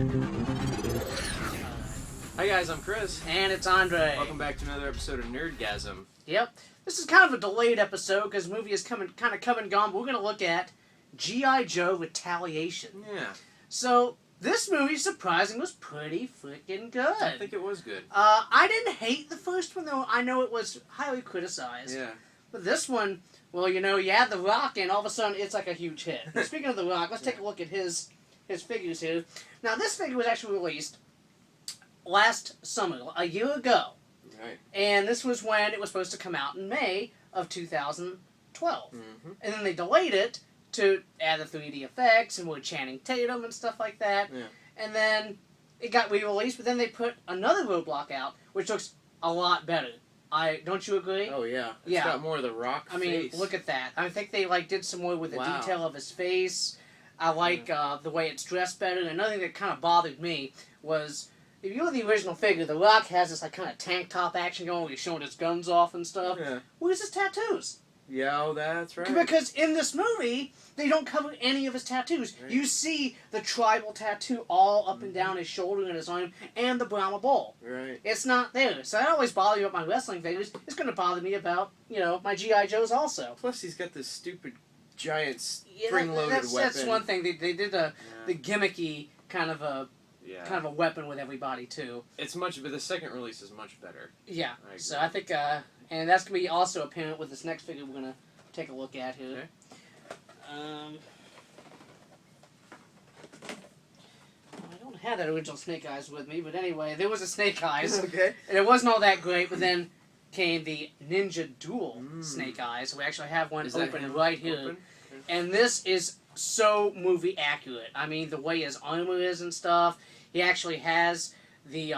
Hi guys, I'm Chris. And it's Andre. Welcome back to another episode of Nerdgasm. Yep. This is kind of a delayed episode because the movie is come and gone, but we're going to look at G.I. Joe Retaliation. Yeah. So, this movie, surprisingly, was pretty freaking good. I think it was good. I didn't hate the first one, though. I know it was highly criticized. Yeah. But this one, well, you know, you add The Rock and all of a sudden it's like a huge hit. Speaking of The Rock, let's take a look at his figures here. Now, this figure was actually released last summer, a year ago. Right. And this was when it was supposed to come out in May of 2012. Mm-hmm. And then they delayed it to add the 3D effects and with Channing Tatum and stuff like that. Yeah. And then it got re-released, but then they put another roadblock out, which looks a lot better. Don't you agree? Oh yeah. It's Yeah. got more of the Rock I mean, face. look at that. I think they did some more with the Wow. detail of his face. I like the way it's dressed better. And another thing that kind of bothered me was, if you look at the original figure, The Rock has this kind of tank top action going where he's showing his guns off and stuff. Yeah. Where's his tattoos? Yeah, oh, that's right. Because in this movie, they don't cover any of his tattoos. Right. You see the tribal tattoo all up and down his shoulder and his arm, and the Brahma Bull. Right. It's not there. So that always bothers me about my wrestling figures. It's going to bother me about, my G.I. Joes also. Plus, he's got this stupid giant Yeah, spring-loaded that's weapon. one thing. They did the gimmicky kind of a weapon with everybody too. It's much, but the second release is much better. Yeah. I So agree. I think, and that's gonna be also apparent with this next figure we're gonna take a look at here. Okay. I don't have that original Snake Eyes with me, but anyway, there was a Snake Eyes, Okay. and it wasn't all that great. But then came the Ninja Duel Snake Eyes. We actually have one Is that open him right here. open? And this is so movie accurate. I mean, the way his armor is and stuff. He actually has the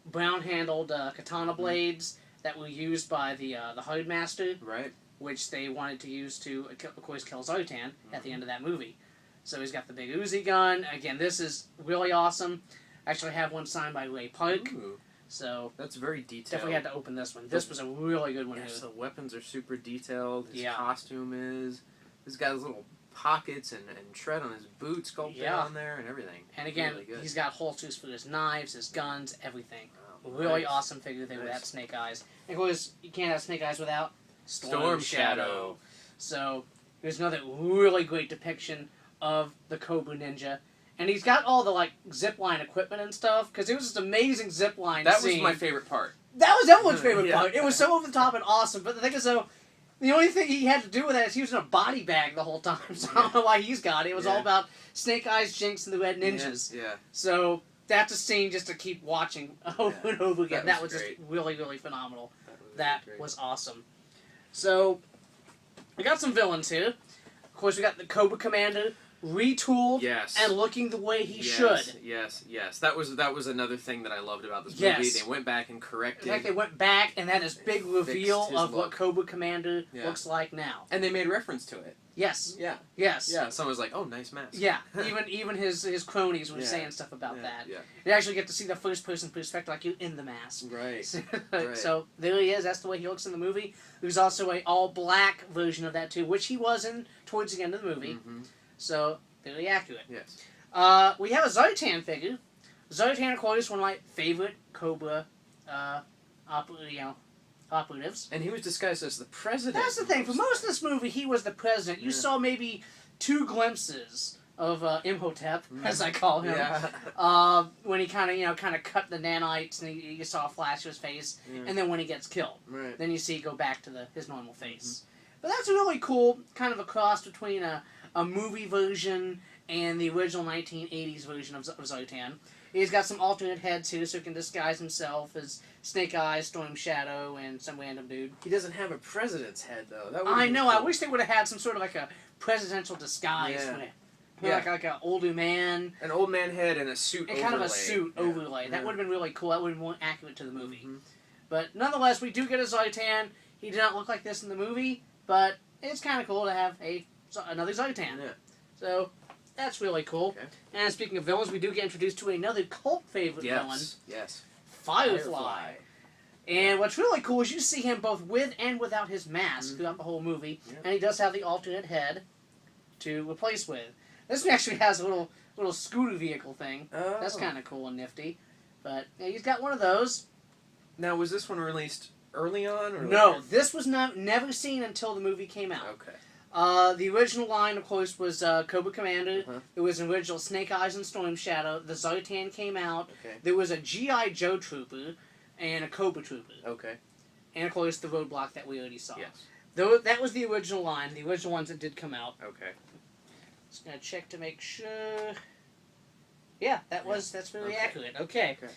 brown-handled katana blades that were used by the Hardmaster, Right. which they wanted to use to, of course, kill Zartan at the end of that movie. So he's got the big Uzi gun. Again, this is really awesome. I actually have one signed by Ray Park. Ooh, So that's very detailed. definitely had to open this one. This was a really good one. Yes, here. the weapons are super detailed. His Yeah. costume is. He's got his little pockets and tread on his boot sculpted Yeah. on there and everything. And again, Really good. he's got holsters for his knives, his guns, everything. Wow, Really nice. awesome figure there with Nice. that Snake Eyes. And of course, you can't have Snake Eyes without Storm Shadow. So, there's another really great depiction of the Cobra Ninja. And he's got all the, zipline equipment and stuff, because it was this amazing zipline That scene. was my favorite part. That was everyone's favorite Yeah. part. It was so over the top and awesome. But the thing is, though, the only thing he had to do with that is he was in a body bag the whole time. So I don't know why he's got it. It was all Yeah. about Snake Eyes, Jinx, and the Red Ninjas. Yeah. So that's a scene just to keep watching over and over again. That That was was great. just really, really phenomenal. That That great. was awesome. So, we got some villains here. Of course, we got the Cobra Commander retooled Yes. and looking the way he Yes, should. Yes. That was another thing that I loved about this movie. Yes. They went back and corrected. In fact, they went back and had this big reveal his of what look. Cobra Commander Yeah. looks like now. And they made reference to it. Yes. Yeah. Yes. Yeah. Someone was like, "Oh, nice mask." Yeah. Even his cronies were Yeah. saying stuff about Yeah, that. yeah. You actually get to see the first person perspective, like you in the mask. Right. Right. So there he is. That's the way he looks in the movie. There's also a all black version of that too, which he was in towards the end of the movie. Mm-hmm. So very accurate. Yes. We have a Zartan figure. Zartan, of course, is one of my favorite Cobra operatives. And he was disguised as the president. That's the thing. For most of this movie, he was the president. You Yeah. saw maybe 2 glimpses of Imhotep, as I call him. Yeah. When he kind of cut the nanites, and you saw a flash of his face, Yeah. and then when he gets killed, Right. then you see it go back to his normal face. But that's really cool, kind of a cross between a movie version and the original 1980s version of Zartan. He's got some alternate heads here, so he can disguise himself as Snake Eyes, Storm Shadow, and some random dude. He doesn't have a president's head though. That I would've know. been I cool. wish they would have had some sort of a presidential disguise Yeah. for it. Yeah. Like an older man, An old man head and a suit and overlay. kind of a suit Yeah. overlay. That Yeah. would have been really cool. That would have been more accurate to the movie. Mhm. But nonetheless, we do get a Zartan. He did not look like this in the movie, but it's kind of cool to have another Zartan. Yeah. So that's really cool. Okay. And speaking of villains, we do get introduced to another cult favorite villain, Yes. Firefly. And what's really cool is you see him both with and without his mask Mhm. throughout the whole movie, Yep. and he does have the alternate head to replace with. This one actually has a little scooter vehicle thing. Oh. That's kind of cool and nifty. But yeah, he's got one of those. Now, was this one released early on? Or No, later? this was never seen until the movie came out. Okay. The original line, of course, was Cobra Commander. Uh-huh. There was an original Snake Eyes and Storm Shadow. The Zartan came out. Okay. There was a G.I. Joe Trooper and a Cobra Trooper. Okay. And, of course, the Roadblock that we already saw. Yes. Though that was the original line, the original ones that did come out. Okay. Just going to check to make sure. Yeah, that's very Okay. accurate. Okay. Okay.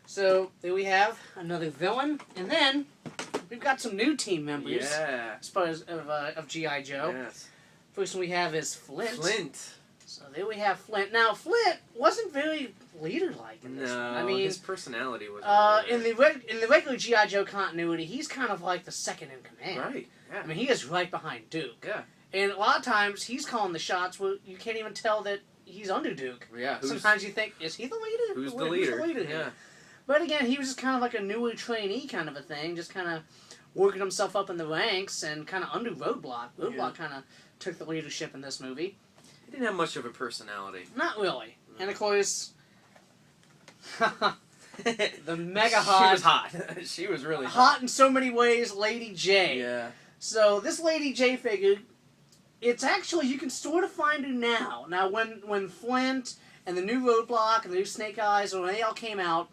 So, there we have another villain. And then, we've got some new team members. Yeah. As far as of G.I. Joe. Yes. First one we have is Flint. Flint. So there we have Flint. Now, Flint wasn't very leader-like in this one. I mean, his personality was. in the regular G.I. Joe continuity, he's kind of like the second in command. Right. Yeah. I mean, he is right behind Duke. Yeah. And a lot of times, he's calling the shots where you can't even tell that he's under Duke. Yeah. Sometimes you think, is he the leader? Who's the leader? here? Yeah. But again, he was just kind of like a newer trainee kind of a thing, just kind of working himself up in the ranks and kind of under Roadblock. Roadblock kind of took the leadership in this movie. He didn't have much of a personality. Not really. And of course, the mega She hot. was hot. She was really hot in so many ways, Lady J. Yeah. So this Lady J figure, it's actually, you can sort of find her now. Now when Flint and the new Roadblock and the new Snake Eyes, when they all came out,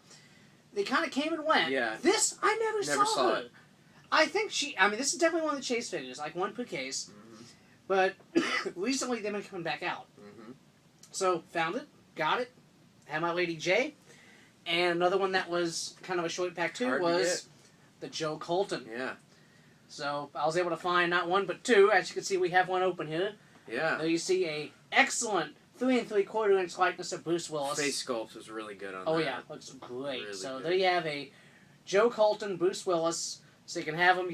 they kind of came and went. Yeah. This, I never saw her. it. I think this is definitely one of the chase figures, like one per case. Mm-hmm. But recently they've been coming back out. Mm-hmm. So, found it, got it, had my Lady J. And another one that was kind of a short pack too Hard to was the Joe Colton. Yeah. So, I was able to find not one but two. As you can see, we have one open here. Yeah. There you see a excellent 3 3/4 inch likeness of Bruce Willis. Face sculpt was really good on that. Oh yeah, looks great. Really so good. there you have a Joe Colton, Bruce Willis. So you can have him,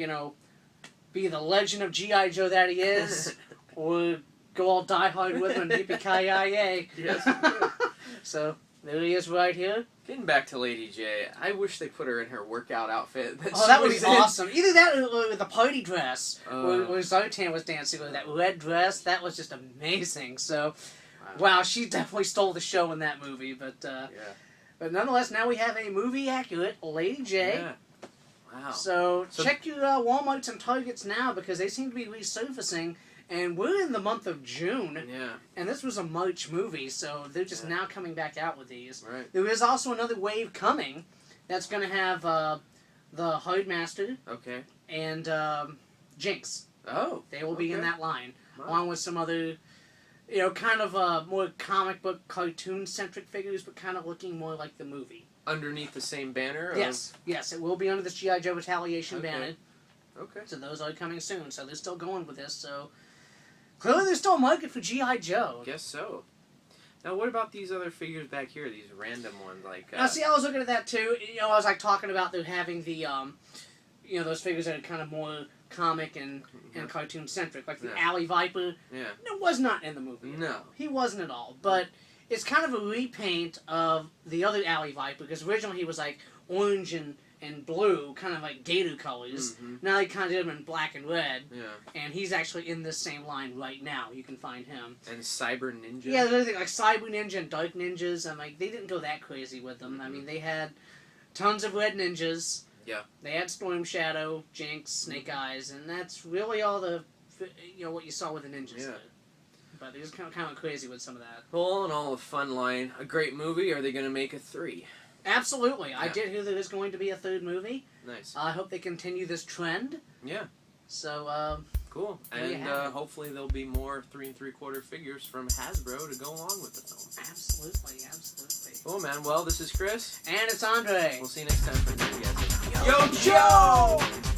be the legend of G.I. Joe that he is, or go all die hard with him and yippee-ki-yay. Yes. So there he is right here. Getting back to Lady J, I wish they put her in her workout outfit. That would be awesome. Either that or the party dress, where Zartan was dancing with that red dress. That was just amazing. So, wow, she definitely stole the show in that movie. But but nonetheless, now we have a movie accurate Lady J. Yeah. Wow. So check your Walmarts and Targets now because they seem to be resurfacing. And we're in the month of June. Yeah. And this was a March movie, so they're just now coming back out with these. Right. There is also another wave coming that's going to have the Hardmaster Okay. and Jinx. Oh. They will be in that line, Wow. along with some other, kind of more comic book cartoon-centric figures, but kind of looking more like the movie. Underneath the same banner? Yes, it will be under this G.I. Joe Retaliation banner. Okay. So those are coming soon. So they're still going with this. So clearly there's still a market for G.I. Joe. Guess so. Now, what about these other figures back here? These random ones, like. Now, see, I was looking at that too. I was like talking about them having the, those figures that are kind of more comic and cartoon centric, like the Alley Viper. Yeah. It was not in the movie. No. He wasn't at all. But it's kind of a repaint of the other Alley Viper because originally he was like orange and blue, kind of like gator colors. Mm-hmm. Now they kind of did him in black and red. Yeah. And he's actually in this same line right now. You can find him. And Cyber Ninja. Yeah, there's like Cyber Ninja and Dark Ninjas. And like they didn't go that crazy with them. Mm-hmm. I mean, they had tons of red ninjas. Yeah. They had Storm Shadow, Jinx, Snake Eyes, and that's really all the what you saw with the ninjas. Yeah. Did. But they just kind of went crazy with some of that. All in all, a fun line. A great movie. Are they going to make a 3? Absolutely. Yeah. I did hear there is going to be a third movie. Nice. I hope they continue this trend. Yeah. So, Cool. And hopefully there'll be more 3 3/4 figures from Hasbro to go along with the film. Absolutely. Cool, man. Well, this is Chris. And it's Andre. We'll see you next time for Nerdgasm. Yo, Joe!